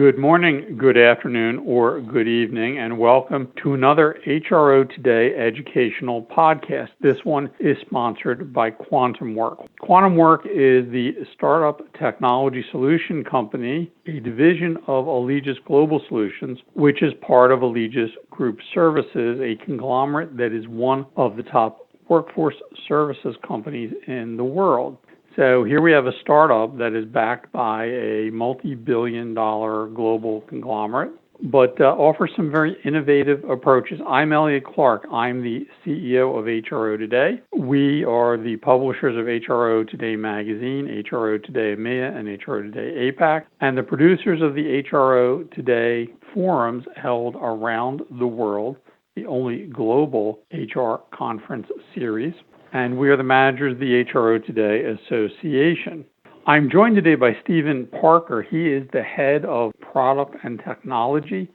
Good morning, good afternoon, or good evening, and welcome to another HRO Today educational podcast. This one is sponsored by QuantumWork. QuantumWork is the startup technology solution company, a division of Allegis Global Solutions, which is part of Allegis Group Services, a conglomerate that is one of the top workforce services companies in the world. So here we have a startup that is backed by a multi-billion-dollar global conglomerate, but offers some very innovative approaches. I'm Elliot Clark. I'm the CEO of HRO Today. We are the publishers of HRO Today magazine, HRO Today EMEA, and HRO Today APAC, and the producers of the HRO Today forums held around the world, the only global HR conference series. And we are the managers of the HRO Today Association. I'm joined today by Stephen Parker. He is the head of product and technology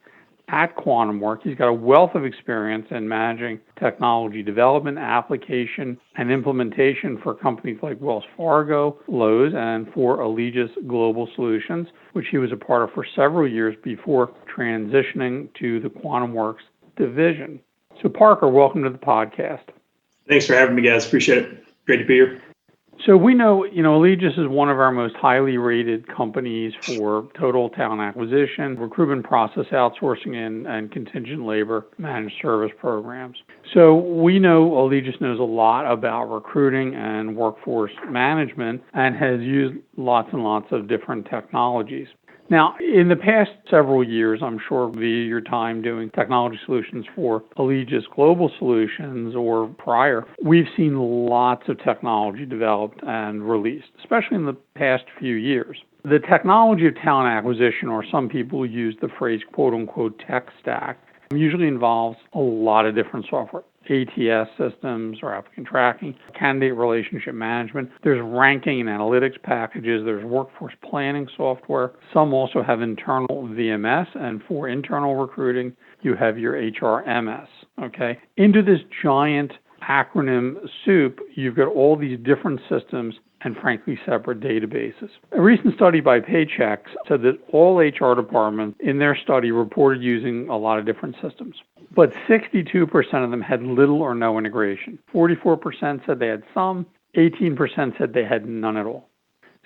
at QuantumWork. He's got a wealth of experience in managing technology development, application, and implementation for companies like Wells Fargo, Lowe's, and for Allegis Global Solutions, which he was a part of for several years before transitioning to the QuantumWorks division. So Parker, welcome to the podcast. Thanks for having me, guys. Appreciate it. Great to be here. So we know, Allegis is one of our most highly rated companies for total talent acquisition, recruitment process outsourcing, and contingent labor managed service programs. So we know Allegis knows a lot about recruiting and workforce management and has used lots and lots of different technologies. Now, in the past several years, I'm sure via your time doing technology solutions for Allegis Global Solutions or prior, we've seen lots of technology developed and released, especially in the past few years. The technology of talent acquisition, or some people use the phrase quote-unquote tech stack, usually involves a lot of different software. ATS systems or applicant tracking, candidate relationship management. There's ranking and analytics packages. There's workforce planning software. Some also have internal VMS, and for internal recruiting, you have your HRMS. Okay. Into this giant acronym soup, you've got all these different systems and frankly separate databases. A recent study by Paychex said that all HR departments in their study reported using a lot of different systems, but 62% of them had little or no integration. 44% said they had some, 18% said they had none at all.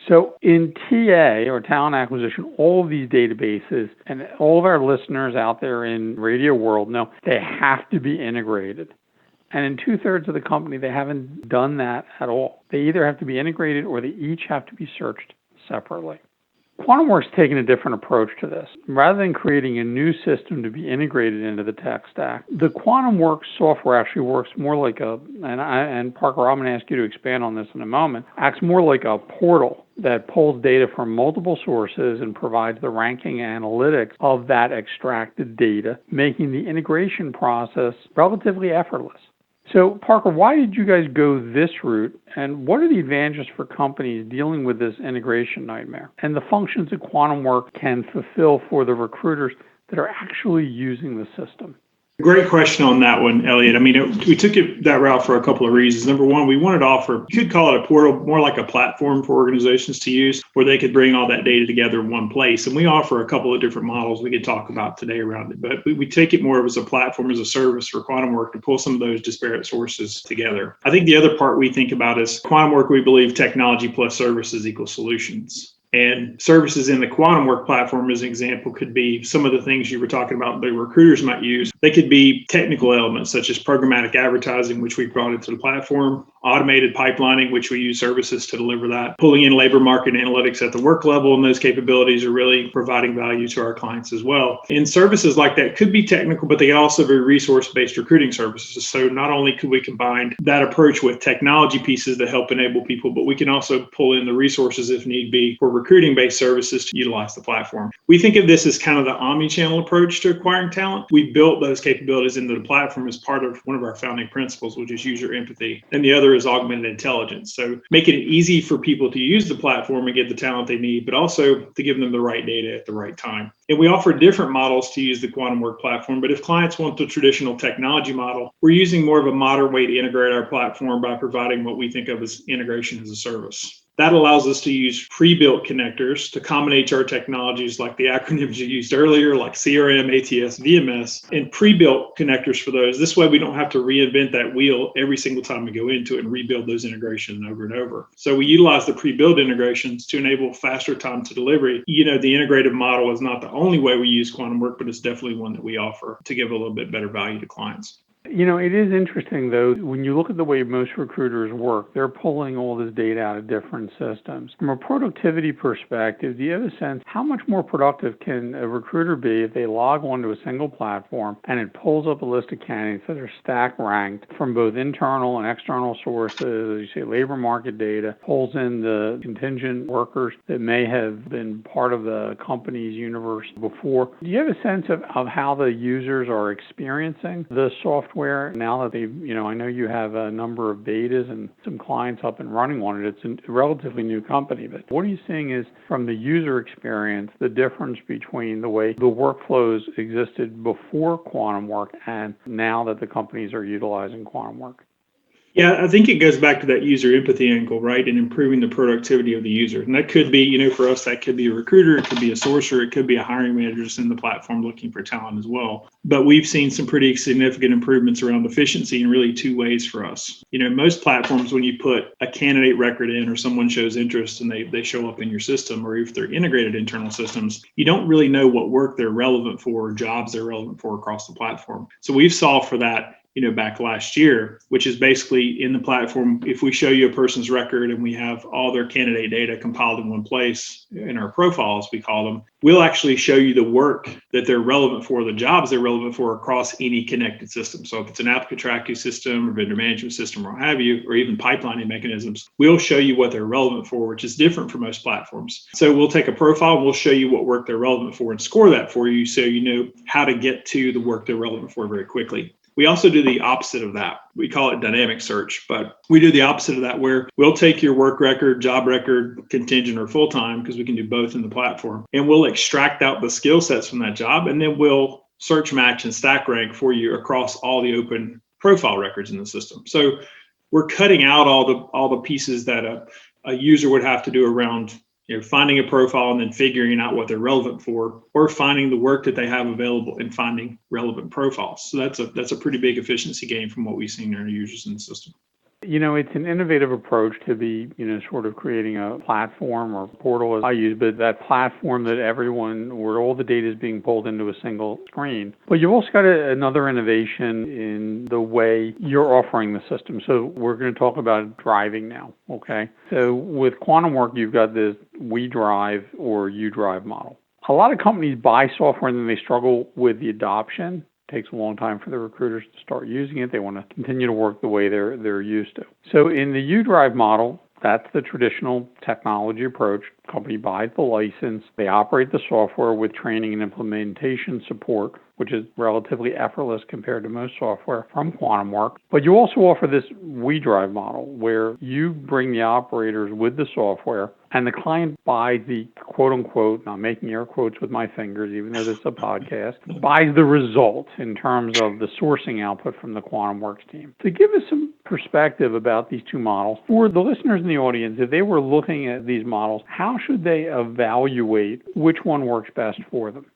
So in TA, or talent acquisition, all of these databases, and all of our listeners out there in radio world know they have to be integrated. And in 2/3 of the company, they haven't done that at all. They either have to be integrated or they each have to be searched separately. QuantumWorks is taking a different approach to this. Rather than creating a new system to be integrated into the tech stack, the QuantumWorks software actually works more like and Parker, I'm going to ask you to expand on this in a moment, acts more like a portal that pulls data from multiple sources and provides the ranking analytics of that extracted data, making the integration process relatively effortless. So, Parker, why did you guys go this route, and what are the advantages for companies dealing with this integration nightmare and the functions that QuantumWork can fulfill for the recruiters that are actually using the system? Great question on that one, Elliot. We took it that route for a couple of reasons. Number one, we wanted to offer, you could call it a portal, more like a platform for organizations to use where they could bring all that data together in one place. And we offer a couple of different models we could talk about today around it. But we take it more as a platform, as a service for QuantumWork to pull some of those disparate sources together. I think the other part we think about is QuantumWork, we believe technology plus services equals solutions. And services in the QuantumWork platform, as an example, could be some of the things you were talking about the recruiters might use. They could be technical elements such as programmatic advertising, which we brought into the platform, automated pipelining, which we use services to deliver that, pulling in labor market analytics at the work level, and those capabilities are really providing value to our clients as well. And services like that could be technical, but they can also be resource-based recruiting services. So not only could we combine that approach with technology pieces that help enable people, but we can also pull in the resources if need be for recruiting-based services to utilize the platform. We think of this as kind of the omni-channel approach to acquiring talent. We built those capabilities into the platform as part of one of our founding principles, which is user empathy. And the other is augmented intelligence. So making it easy for people to use the platform and get the talent they need, but also to give them the right data at the right time. And we offer different models to use the QuantumWork platform, but if clients want the traditional technology model, we're using more of a modern way to integrate our platform by providing what we think of as integration as a service. That allows us to use pre-built connectors to common HR technologies like the acronyms you used earlier, like CRM, ATS, VMS, and pre-built connectors for those. This way, we don't have to reinvent that wheel every single time we go into it and rebuild those integrations over and over. So we utilize the pre-built integrations to enable faster time to delivery. The integrative model is not the only way we use QuantumWork, but it's definitely one that we offer to give a little bit better value to clients. It is interesting, though, when you look at the way most recruiters work, they're pulling all this data out of different systems. From a productivity perspective, do you have a sense how much more productive can a recruiter be if they log onto a single platform and it pulls up a list of candidates that are stack ranked from both internal and external sources, as you say, labor market data, pulls in the contingent workers that may have been part of the company's universe before? Do you have a sense of how the users are experiencing the software now that they've, I know you have a number of betas and some clients up and running on it. It's a relatively new company, but what are you seeing is from the user experience, the difference between the way the workflows existed before QuantumWork and now that the companies are utilizing QuantumWork? Yeah, I think it goes back to that user empathy angle, right? And improving the productivity of the user. And that could be, for us, that could be a recruiter, it could be a sourcer, it could be a hiring manager just in the platform looking for talent as well. But we've seen some pretty significant improvements around efficiency in really two ways for us. Most platforms, when you put a candidate record in or someone shows interest and they show up in your system, or if they're integrated internal systems, you don't really know what work they're relevant for or jobs they're relevant for across the platform. So we've solved for that back last year, which is basically in the platform. If we show you a person's record and we have all their candidate data compiled in one place in our profiles, we call them, we'll actually show you the work that they're relevant for, the jobs they're relevant for across any connected system. So if it's an applicant tracking system or vendor management system or what have you, or even pipelining mechanisms, we'll show you what they're relevant for, which is different from most platforms. So we'll take a profile and we'll show you what work they're relevant for and score that for you so you know how to get to the work they're relevant for very quickly. We also do the opposite of that. We call it dynamic search, but we do the opposite of that where we'll take your work record, job record, contingent or full-time, because we can do both in the platform, and we'll extract out the skill sets from that job, and then we'll search, match, and stack rank for you across all the open profile records in the system. So we're cutting out all the pieces that a user would have to do around finding a profile and then figuring out what they're relevant for, or finding the work that they have available and finding relevant profiles. So that's a pretty big efficiency gain from what we've seen in our users in the system. It's an innovative approach to be, sort of creating a platform or portal as I use, but that platform that everyone, where all the data is being pulled into a single screen. But you've also got another innovation in the way you're offering the system. So we're going to talk about driving now, okay? So with QuantumWork, you've got this we drive or you drive model. A lot of companies buy software and then they struggle with the adoption. Takes a long time for the recruiters to start using it. They want to continue to work the way they're used to. So in the U-Drive model, that's the traditional technology approach. Company buys the license. They operate the software with training and implementation support, which is relatively effortless compared to most software from QuantumWork. But you also offer this we-Drive model where you bring the operators with the software and the client buys the quote-unquote, I'm making air quotes with my fingers, even though this is a podcast, buys the result in terms of the sourcing output from the QuantumWorks team. To give us some perspective about these two models, for the listeners in the audience, if they were looking at these models, how should they evaluate which one works best for them?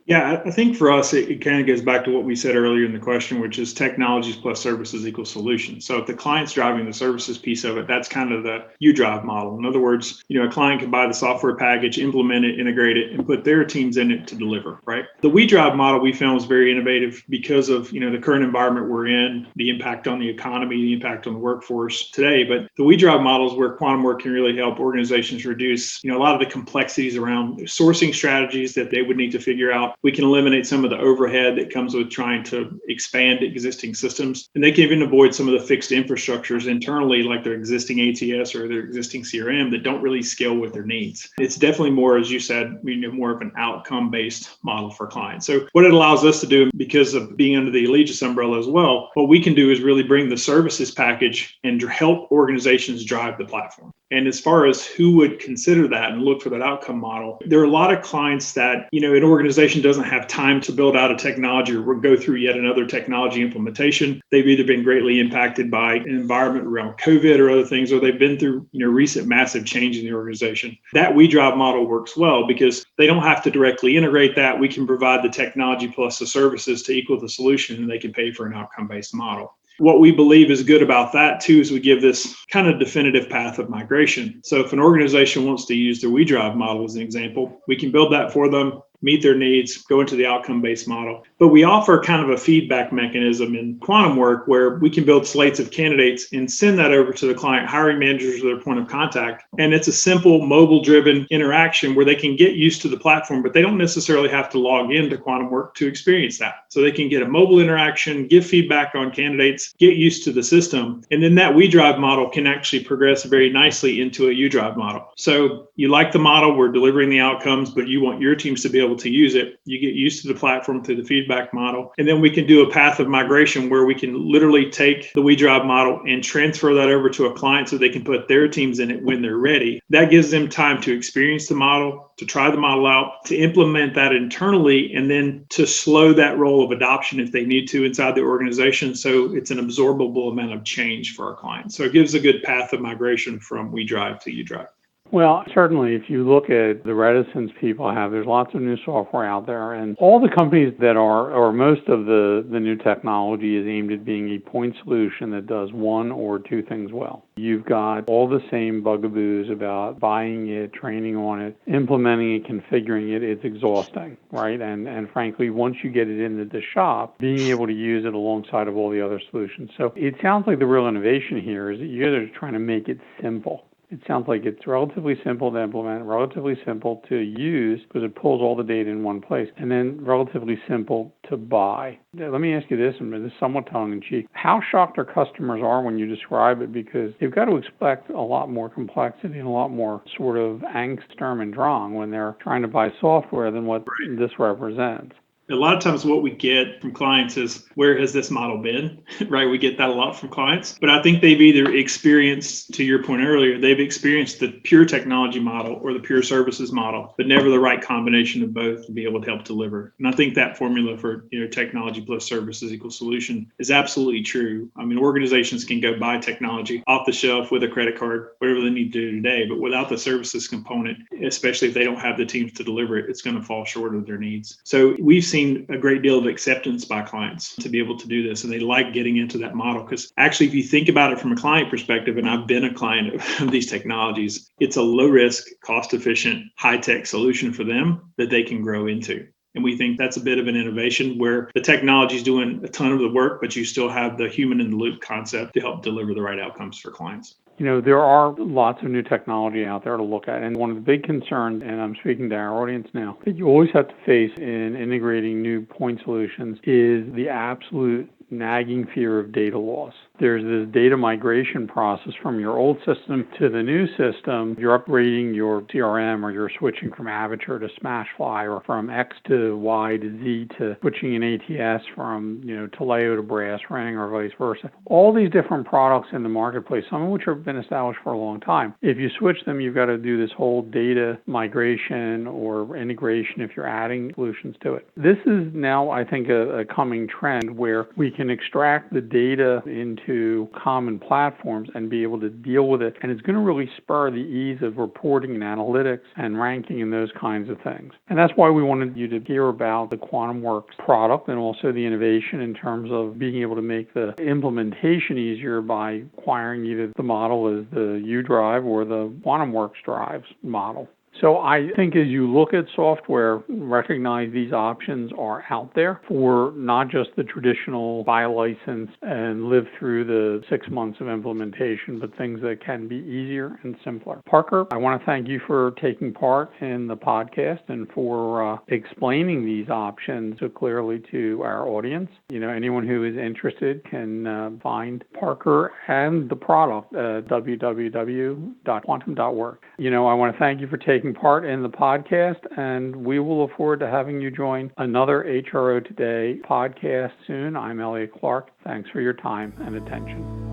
Yeah, I think for us, it kind of goes back to what we said earlier in the question, which is technologies plus services equals solutions. So if the client's driving the services piece of it, that's kind of the U-Drive model. In other words, a client can buy the software package, implement it, integrate it, and put their teams in it to deliver, right? The we-Drive model we found was very innovative because of, the current environment we're in, the impact on the economy, the impact on the workforce today. But the we-Drive model is where QuantumWork can really help organizations reduce, a lot of the complexities around sourcing strategies that they would need to figure out. We can eliminate some of the overhead that comes with trying to expand existing systems. And they can even avoid some of the fixed infrastructures internally, like their existing ATS or their existing CRM that don't really scale with their needs. It's definitely more, as you said, more of an outcome-based model for clients. So what it allows us to do, because of being under the Allegis umbrella as well, what we can do is really bring the services package and help organizations drive the platform. And as far as who would consider that and look for that outcome model, there are a lot of clients that, an organization doesn't have time to build out a technology or go through yet another technology implementation. They've either been greatly impacted by an environment around COVID or other things, or they've been through, recent massive change in the organization. That WeDrive model works well because they don't have to directly integrate that. We can provide the technology plus the services to equal the solution, and they can pay for an outcome-based model. What we believe is good about that too is we give this kind of definitive path of migration. So if an organization wants to use the WeDrive model as an example, we can build that for them, meet their needs, go into the outcome-based model. But we offer kind of a feedback mechanism in QuantumWork where we can build slates of candidates and send that over to the client hiring managers or their point of contact. And it's a simple mobile-driven interaction where they can get used to the platform, but they don't necessarily have to log into QuantumWork to experience that. So they can get a mobile interaction, give feedback on candidates, get used to the system. And then that WeDrive model can actually progress very nicely into a UDrive model. So you like the model, we're delivering the outcomes, but you want your teams to be able to use it. You get used to the platform through the feedback model. And then we can do a path of migration where we can literally take the WeDrive model and transfer that over to a client so they can put their teams in it when they're ready. That gives them time to experience the model, to try the model out, to implement that internally, and then to slow that role of adoption if they need to inside the organization. So it's an absorbable amount of change for our clients. So it gives a good path of migration from WeDrive to UDrive. Well, certainly, if you look at the reticence people have, there's lots of new software out there, and all the companies that are, or most of the new technology is aimed at being a point solution that does one or two things well. You've got all the same bugaboos about buying it, training on it, implementing it, configuring it. It's exhausting, right? And frankly, once you get it into the shop, being able to use it alongside of all the other solutions. So it sounds like the real innovation here is that you guys are trying to make it simple. It sounds like it's relatively simple to implement, relatively simple to use because it pulls all the data in one place, and then relatively simple to buy. Let me ask you this, and this is somewhat tongue-in-cheek. How shocked our customers are when you describe it, because they've got to expect a lot more complexity and a lot more sort of angst, Sturm, and Drang when they're trying to buy software than what this represents. A lot of times what we get from clients is, where has this model been? Right? We get that a lot from clients. But I think they've either experienced, to your point earlier, they've experienced the pure technology model or the pure services model, but never the right combination of both to be able to help deliver. And I think that formula for technology plus services equals solution is absolutely true. I mean, organizations can go buy technology off the shelf with a credit card, whatever they need to do today, but without the services component, especially if they don't have the teams to deliver it, it's going to fall short of their needs. So we've seen a great deal of acceptance by clients to be able to do this, and they like getting into that model because actually, if you think about it from a client perspective, and I've been a client of these technologies, it's a low risk, cost efficient, high tech solution for them that they can grow into. And we think that's a bit of an innovation where the technology is doing a ton of the work, but you still have the human in the loop concept to help deliver the right outcomes for clients. There are lots of new technology out there to look at. And one of the big concerns, and I'm speaking to our audience now, that you always have to face in integrating new point solutions is the absolute nagging fear of data loss. There's this data migration process from your old system to the new system. You're upgrading your CRM, or you're switching from Avature to Smashfly, or from X to Y to Z to switching an ATS from, Taleo to Brass Ring, or vice versa. All these different products in the marketplace, some of which have been established for a long time. If you switch them, you've got to do this whole data migration or integration if you're adding solutions to it. This is now, I think, a coming trend where we can extract the data into common platforms and be able to deal with it. And it's going to really spur the ease of reporting and analytics and ranking and those kinds of things. And that's why we wanted you to hear about the QuantumWorks product and also the innovation in terms of being able to make the implementation easier by acquiring either the model as the UDrive or the QuantumWorks drives model. So I think as you look at software, recognize these options are out there for not just the traditional buy a license and live through the 6 months of implementation, but things that can be easier and simpler. Parker, I want to thank you for taking part in the podcast and for explaining these options so clearly to our audience. Anyone who is interested can find Parker and the product at www.quantum.work. I want to thank you for taking part in the podcast, and we will look forward to having you join another HRO Today podcast soon. I'm Elliot Clark. Thanks for your time and attention.